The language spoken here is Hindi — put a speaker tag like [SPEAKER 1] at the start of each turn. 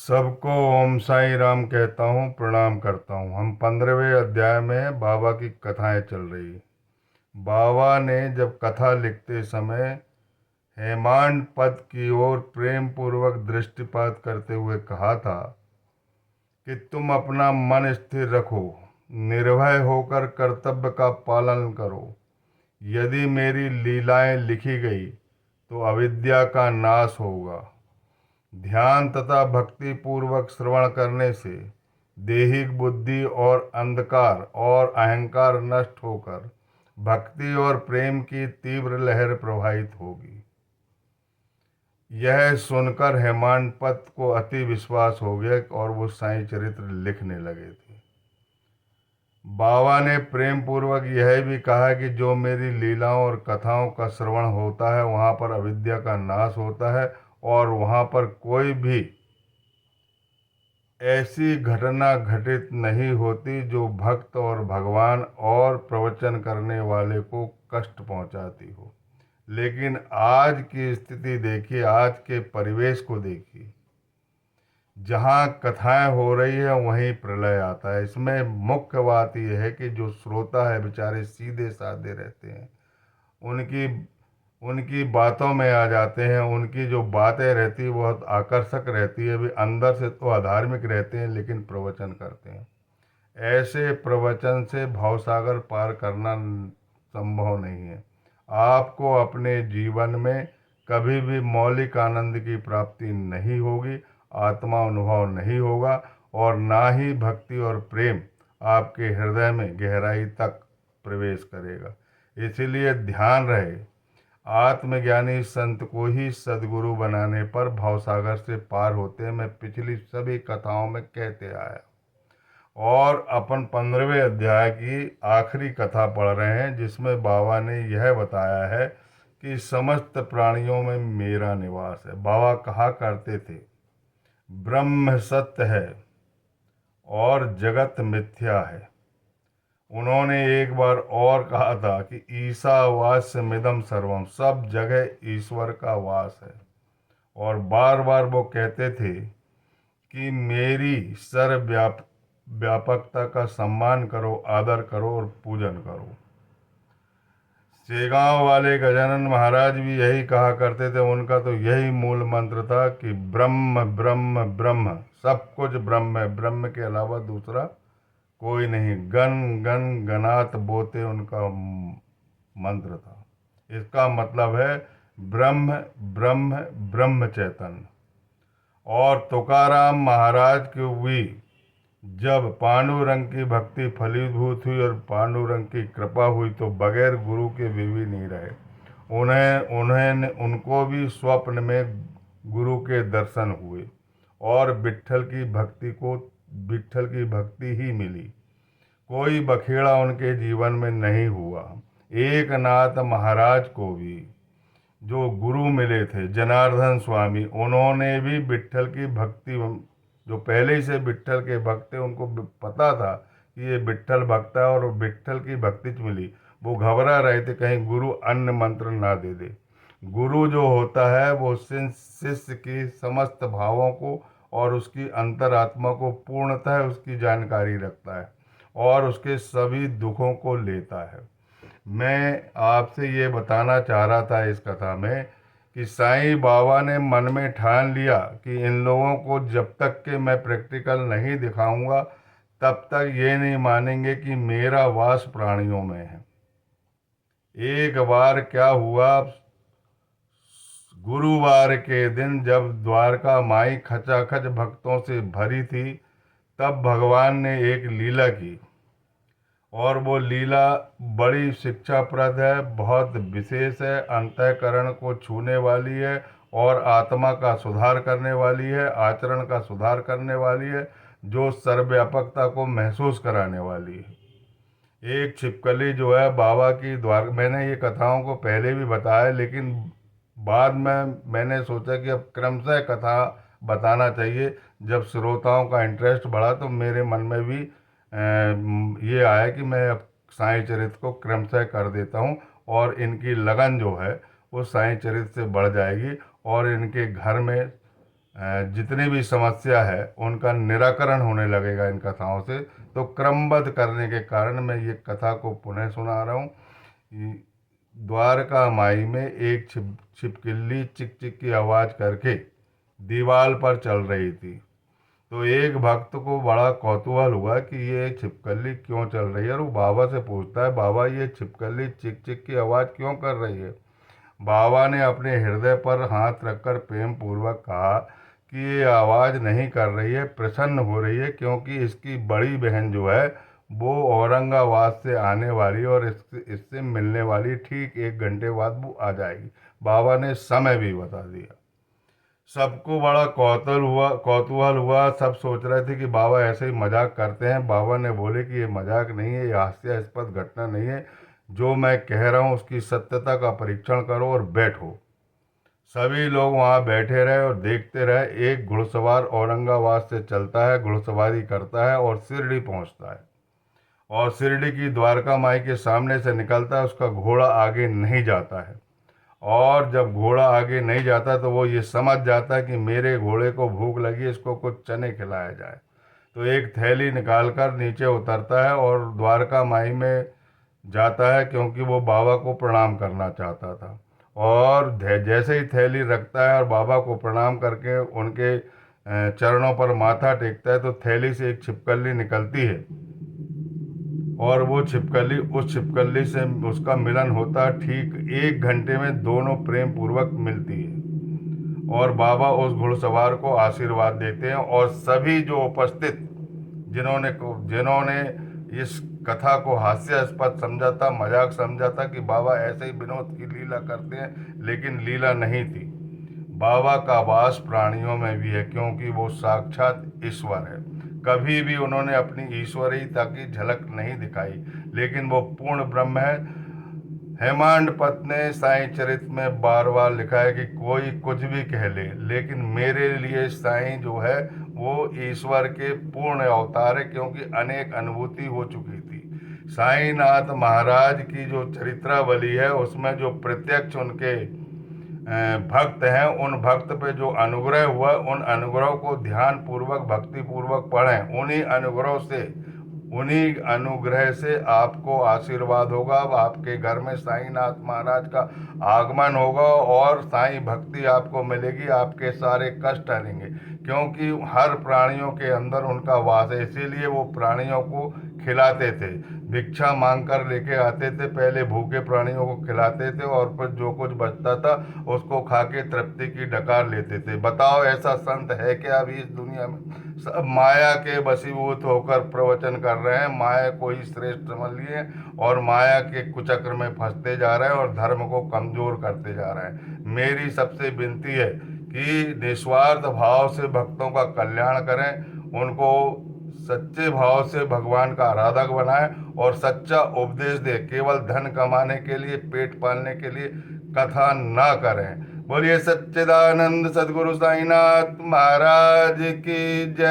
[SPEAKER 1] सबको ओम साईं राम कहता हूँ, प्रणाम करता हूँ। हम 15वें अध्याय में हैं, बाबा की कथाएं चल रही। बाबा ने जब कथा लिखते समय हेमांड पद की ओर प्रेम पूर्वक दृष्टिपात करते हुए कहा था कि तुम अपना मन स्थिर रखो, निर्भय होकर कर्तव्य का पालन करो। यदि मेरी लीलाएं लिखी गई तो अविद्या का नाश होगा। ध्यान तथा भक्ति पूर्वक श्रवण करने से देहिक बुद्धि और अंधकार और अहंकार नष्ट होकर भक्ति और प्रेम की तीव्र लहर प्रवाहित होगी। यह सुनकर हेमांडपत को अति विश्वास हो गया और वो साईं चरित्र लिखने लगे थे। बाबा ने प्रेम पूर्वक यह भी कहा कि जो मेरी लीलाओं और कथाओं का श्रवण होता है वहाँ पर अविद्या का नाश होता है और वहाँ पर कोई भी ऐसी घटना घटित नहीं होती जो भक्त और भगवान और प्रवचन करने वाले को कष्ट पहुंचाती हो। लेकिन आज की स्थिति देखिए, आज के परिवेश को देखिए। जहाँ कथाएं हो रही है वहीं प्रलय आता है। इसमें मुख्य बात यह है कि जो श्रोता है बेचारे सीधे साधे रहते हैं, उनकी उनकी बातों में आ जाते हैं। उनकी जो बातें रहती है बहुत आकर्षक रहती है। वे अंदर से तो अधार्मिक रहते हैं लेकिन प्रवचन करते हैं। ऐसे प्रवचन से भवसागर पार करना संभव नहीं है। आपको अपने जीवन में कभी भी मौलिक आनंद की प्राप्ति नहीं होगी, आत्मा अनुभव नहीं होगा और ना ही भक्ति और प्रेम आपके हृदय में गहराई तक प्रवेश करेगा। इसीलिए ध्यान रहे, आत्मज्ञानी संत को ही सदगुरु बनाने पर भवसागर से पार होते हैं। मैं पिछली सभी कथाओं में कहते आया और अपन 15वें अध्याय की आखिरी कथा पढ़ रहे हैं जिसमें बाबा ने यह बताया है कि समस्त प्राणियों में मेरा निवास है। बाबा कहा करते थे ब्रह्म सत्य है और जगत मिथ्या है। उन्होंने एक बार और कहा था कि ईशावास्यमिदं सर्वम, सब जगह ईश्वर का वास है। और बार बार वो कहते थे कि मेरी व्यापकता का सम्मान करो, आदर करो और पूजन करो। शेगांव वाले गजानन महाराज भी यही कहा करते थे। उनका तो यही मूल मंत्र था कि ब्रह्म ब्रह्म ब्रह्म, सब कुछ ब्रह्म है, ब्रह्म के अलावा दूसरा कोई नहीं। गण गण गणात बोते उनका मंत्र था। इसका मतलब है ब्रह्म ब्रह्म ब्रह्म चैतन्य। और तुकाराम महाराज की भी जब पांडुरंग की भक्ति फलीभूत हुई और पांडुरंग की कृपा हुई तो बगैर गुरु के भी नहीं रहे। उनको भी स्वप्न में गुरु के दर्शन हुए और विट्ठल की भक्ति ही मिली। कोई बखेड़ा उनके जीवन में नहीं हुआ। एक नाथ महाराज को भी जो गुरु मिले थे जनार्दन स्वामी, उन्होंने भी विट्ठल की भक्ति, जो पहले ही से विट्ठल के भक्त थे, उनको पता था कि ये विट्ठल भक्त है और विट्ठल की भक्ति मिली। वो घबरा रहे थे कहीं गुरु अन्य मंत्र ना दे दे। गुरु जो होता है वो शिष्य की समस्त भावों को और उसकी अंतरात्मा को पूर्णतः उसकी जानकारी रखता है और उसके सभी दुखों को लेता है। मैं आपसे ये बताना चाह रहा था इस कथा में कि साईं बाबा ने मन में ठान लिया कि इन लोगों को जब तक के मैं प्रैक्टिकल नहीं दिखाऊंगा तब तक ये नहीं मानेंगे कि मेरा वास प्राणियों में है। एक बार क्या हुआ, गुरुवार के दिन जब द्वारका माई खचाखच भक्तों से भरी थी तब भगवान ने एक लीला की और वो लीला बड़ी शिक्षाप्रद है, बहुत विशेष है, अंतःकरण को छूने वाली है और आत्मा का सुधार करने वाली है, आचरण का सुधार करने वाली है, जो सर्वव्यापकता को महसूस कराने वाली है। एक छिपकली जो है बाबा की द्वार, मैंने ये कथाओं को पहले भी बताया लेकिन बाद में मैंने सोचा कि अब क्रमशः कथा बताना चाहिए। जब श्रोताओं का इंटरेस्ट बढ़ा तो मेरे मन में भी ये आया कि मैं अब साईं चरित्र को क्रमशः कर देता हूँ और इनकी लगन जो है वो साईं चरित्र से बढ़ जाएगी और इनके घर में जितनी भी समस्या है उनका निराकरण होने लगेगा इन कथाओं से। तो क्रमबद्ध करने के कारण मैं ये कथा को पुनः सुना रहा हूँ। द्वारका माई में एक छिपकली चिक चिक की आवाज़ करके दीवार पर चल रही थी। तो एक भक्त को बड़ा कौतूहल हुआ कि ये छिपकली क्यों चल रही है, और वो बाबा से पूछता है, बाबा ये छिपकली चिक चिक की आवाज़ क्यों कर रही है। बाबा ने अपने हृदय पर हाथ रखकर प्रेम पूर्वक कहा कि ये आवाज़ नहीं कर रही है, प्रसन्न हो रही है, क्योंकि इसकी बड़ी बहन जो है वो औरंगाबाद से आने वाली, और इससे मिलने वाली, ठीक 1 घंटे बाद वो आ जाएगी। बाबा ने समय भी बता दिया। सबको बड़ा कौतूहल हुआ। सब सोच रहे थे कि बाबा ऐसे ही मजाक करते हैं। बाबा ने बोले कि ये मजाक नहीं है, ये हास्यास्पद घटना नहीं है, जो मैं कह रहा हूँ उसकी सत्यता का परीक्षण करो और बैठो। सभी लोग वहाँ बैठे रहे और देखते रहे। एक घुड़सवार औरंगाबाद से चलता है, घुड़सवारी करता है और शिरडी पहुँचता है, और शिरडी की द्वारका माई के सामने से निकलता है। उसका घोड़ा आगे नहीं जाता है, और जब घोड़ा आगे नहीं जाता तो वो ये समझ जाता है कि मेरे घोड़े को भूख लगी, इसको कुछ चने खिलाया जाए। तो एक थैली निकालकर नीचे उतरता है और द्वारका माई में जाता है, क्योंकि वो बाबा को प्रणाम करना चाहता था। और जैसे ही थैली रखता है और बाबा को प्रणाम करके उनके चरणों पर माथा टेकता है, तो थैली से एक छिपकली निकलती है, और वो छिपकली, उस छिपकली से उसका मिलन होता है। ठीक 1 घंटे में दोनों प्रेम पूर्वक मिलती है, और बाबा उस घुड़सवार को आशीर्वाद देते हैं। और सभी जो उपस्थित, जिन्होंने जिन्होंने इस कथा को हास्यास्पद समझा था, मजाक समझा था कि बाबा ऐसे ही विनोद की लीला करते हैं, लेकिन लीला नहीं थी। बाबा का वास प्राणियों में भी है, क्योंकि वो साक्षात ईश्वर है। कभी भी उन्होंने अपनी ईश्वरीयता की झलक नहीं दिखाई, लेकिन वो पूर्ण ब्रह्म है। हेमांड पत ने साईं चरित में बार बार लिखा है कि कोई कुछ भी कह ले, लेकिन मेरे लिए साईं जो है वो ईश्वर के पूर्ण अवतार है, क्योंकि अनेक अनुभूति हो चुकी थी। साईनाथ महाराज की जो चरित्रावली है उसमें जो प्रत्यक्ष उनके भक्त हैं, उन भक्त पे जो अनुग्रह हुआ, उन अनुग्रह को ध्यान पूर्वक भक्ति पूर्वक पढ़ें। उन्हीं अनुग्रह से आपको आशीर्वाद होगा। आपके घर में साईनाथ महाराज का आगमन होगा और साईं भक्ति आपको मिलेगी, आपके सारे कष्ट हटेंगे, क्योंकि हर प्राणियों के अंदर उनका वास है। इसीलिए वो प्राणियों को खिलाते थे, भिक्षा मांग कर लेके आते थे, पहले भूखे प्राणियों को खिलाते थे, और फिर जो कुछ बचता था उसको खा के तृप्ति की डकार लेते थे। बताओ ऐसा संत है क्या अभी इस दुनिया में? सब माया के वशीभूत होकर प्रवचन कर रहे हैं, माया को ही श्रेष्ठ समझ लिए, और माया के कुचक्र में फंसते जा रहे हैं और धर्म को कमजोर करते जा रहे हैं। मेरी सबसे विनती है कि निस्वार्थ भाव से भक्तों का कल्याण करें, उनको सच्चे भाव से भगवान का आराधक बनाए, और सच्चा उपदेश दे। केवल धन कमाने के लिए, पेट पालने के लिए कथा ना करें। बोलिए सच्चिदानंद सदगुरु साईनाथ महाराज की जय।